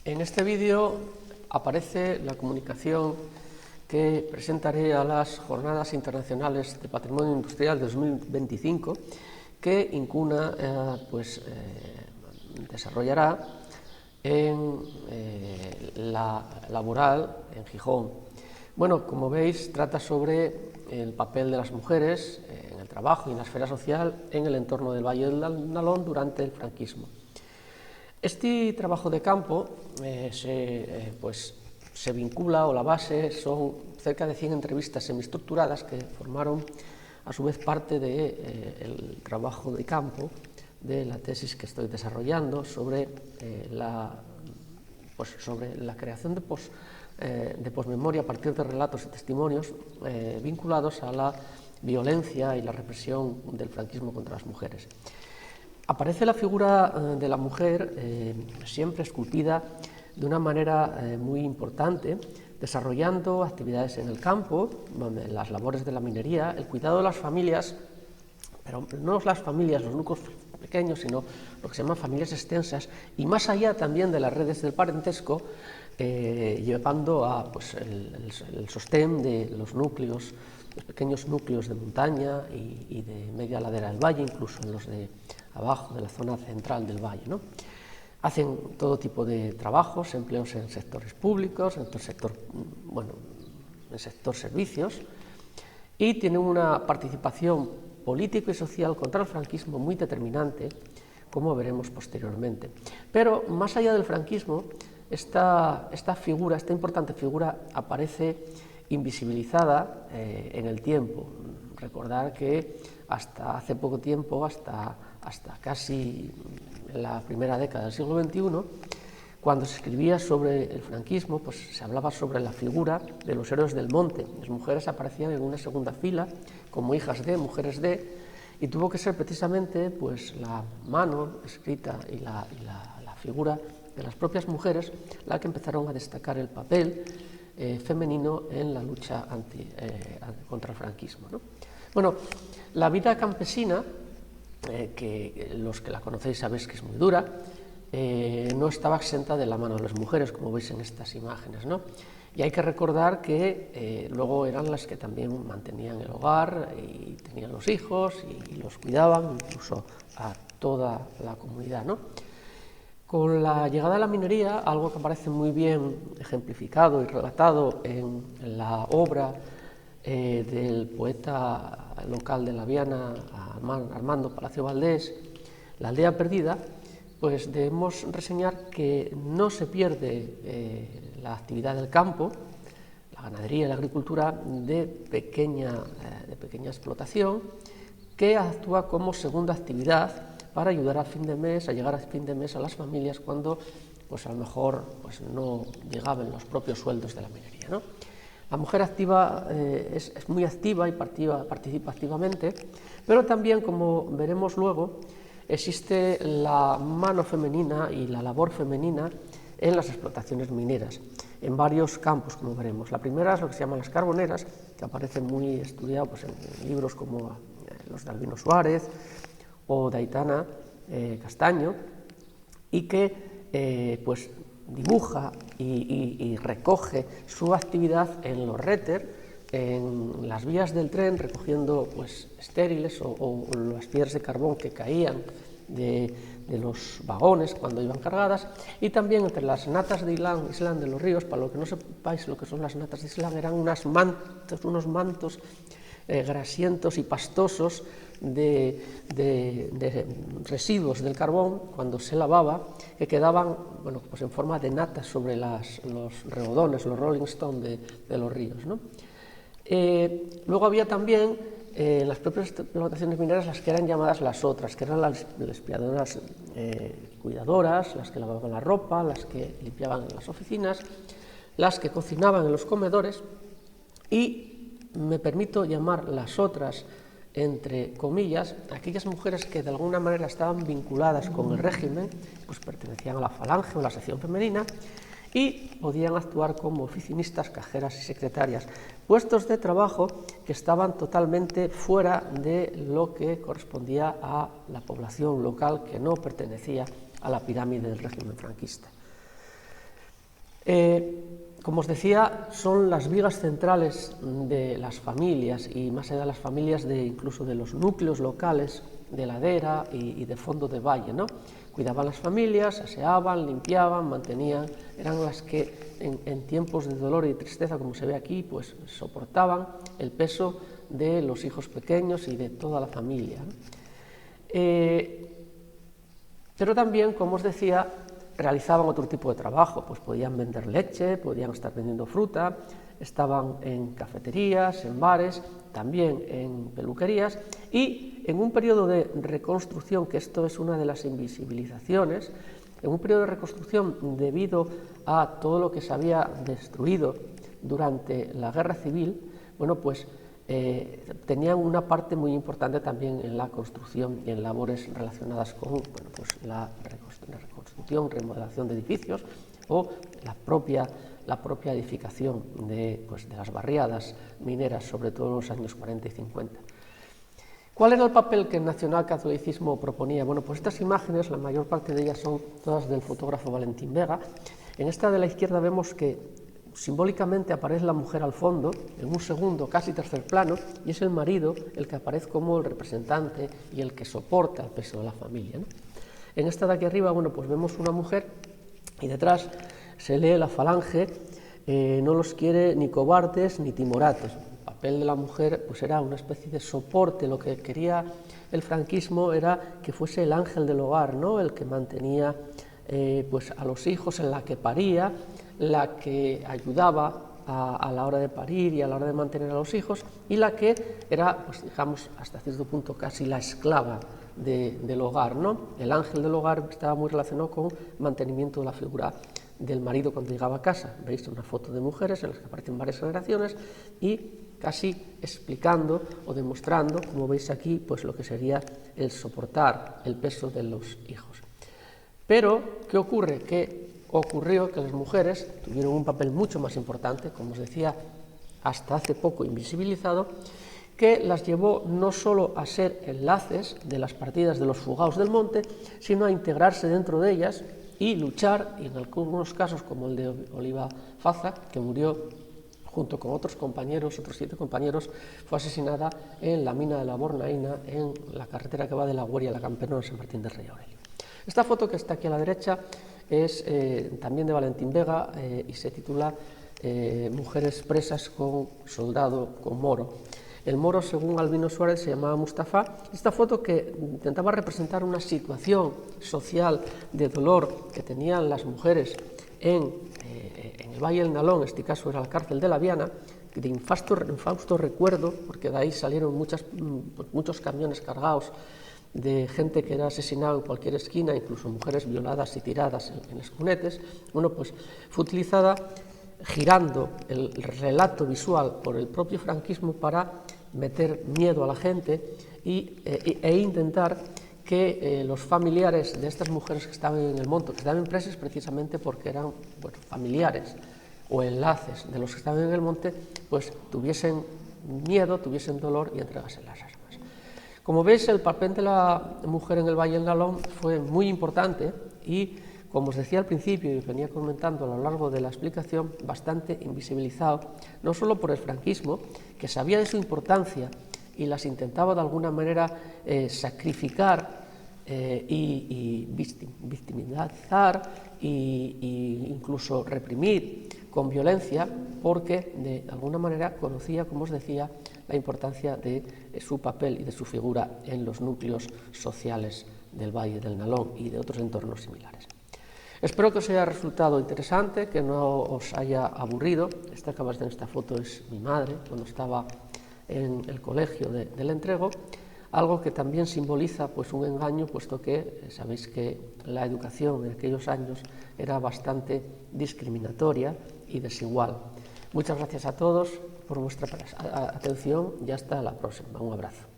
En este vídeo aparece la comunicación que presentaré a las Jornadas Internacionales de Patrimonio Industrial de 2025 que Incuna desarrollará en la laboral en Gijón. Bueno, como veis, trata sobre el papel de las mujeres en el trabajo y en la esfera social en el entorno del Valle del Nalón durante el franquismo. Este trabajo de campo se vincula, o la base son cerca de 100 entrevistas semiestructuradas que formaron a su vez parte del trabajo de campo de la tesis que estoy desarrollando sobre la creación de posmemoria a partir de relatos y testimonios vinculados a la violencia y la represión del franquismo contra las mujeres. Aparece la figura de la mujer siempre esculpida de una manera muy importante, desarrollando actividades en el campo, las labores de la minería, el cuidado de las familias, pero no las familias, los núcleos pequeños, sino lo que se llaman familias extensas, y más allá también de las redes del parentesco, llevando a el sostén de los núcleos, los pequeños núcleos de montaña y de media ladera del valle, incluso en los de abajo, de la zona central del valle, ¿no? Hacen todo tipo de trabajos, empleos en sectores públicos, en el sector servicios, y tienen una participación política y social contra el franquismo muy determinante, como veremos posteriormente. Pero más allá del franquismo, esta importante figura aparece invisibilizada en el tiempo. Recordar que hasta hace poco tiempo, hasta casi la primera década del siglo XXI, cuando se escribía sobre el franquismo, se hablaba sobre la figura de los héroes del monte. Las mujeres aparecían en una segunda fila como hijas de, mujeres de, y tuvo que ser precisamente la mano escrita y la figura de las propias mujeres la que empezaron a destacar el papel femenino en la lucha contra el franquismo, ¿no? Bueno, la vida campesina, que los que la conocéis sabéis que es muy dura, no estaba exenta de la mano de las mujeres, como veis en estas imágenes, ¿no? Y hay que recordar que luego eran las que también mantenían el hogar y tenían los hijos y los cuidaban, incluso a toda la comunidad, ¿no? Con la llegada de la minería, algo que aparece muy bien ejemplificado y relatado en la obra del poeta local de La Viana, Armando Palacio Valdés, La aldea perdida, pues debemos reseñar que no se pierde la actividad del campo, la ganadería y la agricultura de pequeña explotación, que actúa como segunda actividad para ayudar a llegar a fin de mes a las familias cuando a lo mejor no llegaban los propios sueldos de la minería, ¿no? La mujer activa es muy activa y participa activamente, pero también, como veremos luego, existe la mano femenina y la labor femenina en las explotaciones mineras, en varios campos, como veremos. La primera es lo que se llaman las carboneras, que aparece muy estudiado en libros como los de Albino Suárez o de Aitana Castaño, y que dibuja y recoge su actividad en los réter, en las vías del tren, recogiendo estériles o las piedras de carbón que caían de los vagones cuando iban cargadas, y también entre las natas de Islán de los ríos. Para lo que no sepáis lo que son las natas de Islán, eran unos mantos grasientos y pastosos de residuos del carbón cuando se lavaba, que quedaban en forma de natas sobre los rehodones, los rolling stone de los ríos, ¿no? Luego había también en las propias explotaciones mineras las que eran llamadas las otras, que eran las limpiadoras cuidadoras, las que lavaban la ropa, las que limpiaban en las oficinas, las que cocinaban en los comedores, y me permito llamar las otras, entre comillas, aquellas mujeres que de alguna manera estaban vinculadas con el régimen, pertenecían a la falange o a la sección femenina, y podían actuar como oficinistas, cajeras y secretarias, puestos de trabajo que estaban totalmente fuera de lo que correspondía a la población local, que no pertenecía a la pirámide del régimen franquista. Como os decía, son las vigas centrales de las familias y más allá de las familias, incluso de los núcleos locales de ladera y de fondo de valle, ¿no? Cuidaban las familias, aseaban, limpiaban, mantenían, eran las que en tiempos de dolor y tristeza, como se ve aquí, pues soportaban el peso de los hijos pequeños y de toda la familia, ¿no? Pero también, como os decía, realizaban otro tipo de trabajo, pues podían vender leche, podían estar vendiendo fruta, estaban en cafeterías, en bares, también en peluquerías, y en un periodo de reconstrucción, que esto es una de las invisibilizaciones, en un periodo de reconstrucción debido a todo lo que se había destruido durante la Guerra Civil, bueno, pues tenían una parte muy importante también en la construcción y en labores relacionadas con, bueno, pues la reconstrucción, remodelación de edificios o la propia edificación de las barriadas mineras, sobre todo en los años 40 y 50. ¿Cuál era el papel que el nacionalcatolicismo proponía? Bueno, pues estas imágenes, la mayor parte de ellas son todas del fotógrafo Valentín Vega. En esta de la izquierda vemos que simbólicamente aparece la mujer al fondo, en un segundo, casi tercer plano, y es el marido el que aparece como el representante y el que soporta el peso de la familia, ¿no? En esta de aquí arriba, bueno, pues vemos una mujer y detrás se lee la falange, no los quiere ni cobardes ni timoratos. El papel de la mujer pues era una especie de soporte, lo que quería el franquismo era que fuese el ángel del hogar, ¿no? El que mantenía pues a los hijos, en la que paría, la que ayudaba a la hora de parir y a la hora de mantener a los hijos, y la que era, pues digamos, hasta cierto punto casi la esclava del hogar, ¿no? El ángel del hogar estaba muy relacionado con mantenimiento de la figura del marido cuando llegaba a casa. Veis una foto de mujeres en las que aparecen varias generaciones y casi explicando o demostrando, como veis aquí, pues lo que sería el soportar el peso de los hijos. Pero, ¿qué ocurre? Ocurrió que las mujeres tuvieron un papel mucho más importante, como os decía, hasta hace poco invisibilizado, que las llevó no solo a ser enlaces de las partidas de los fugados del monte, sino a integrarse dentro de ellas y luchar, y en algunos casos, como el de Oliva Faza, que murió junto con otros 7 compañeros, fue asesinada en la mina de la Bornaína, en la carretera que va de La Gueria a la Camperona, en San Martín del Rey Aurelio. Esta foto que está aquí a la derecha es también de Valentín Vega y se titula Mujeres presas con soldado, con moro. El moro, según Albino Suárez, se llamaba Mustafa. Esta foto que intentaba representar una situación social de dolor que tenían las mujeres en el Valle del Nalón, en este caso era la cárcel de la Viana, de infausto recuerdo, porque de ahí salieron muchos camiones cargados de gente que era asesinada en cualquier esquina, incluso mujeres violadas y tiradas en los cunetes. Bueno, pues fue utilizada girando el relato visual por el propio franquismo para meter miedo a la gente e intentar que los familiares de estas mujeres que estaban en el monte, que estaban presas precisamente porque eran familiares o enlaces de los que estaban en el monte, pues tuviesen miedo, tuviesen dolor y entregasen las armas. Como veis, el papel de la mujer en el Valle del Nalón fue muy importante y, como os decía al principio y venía comentando a lo largo de la explicación, bastante invisibilizado, no solo por el franquismo, que sabía de su importancia y las intentaba de alguna manera sacrificar y victimizar e incluso reprimir con violencia, porque de alguna manera conocía, como os decía, la importancia de su papel y de su figura en los núcleos sociales del Valle del Nalón y de otros entornos similares. Espero que os haya resultado interesante, que no os haya aburrido. Esta que acabas de ver, esta foto es mi madre cuando estaba en el colegio del Entrego, algo que también simboliza pues un engaño, puesto que sabéis que la educación en aquellos años era bastante discriminatoria y desigual. Muchas gracias a todos por vuestra atención y hasta la próxima. Un abrazo.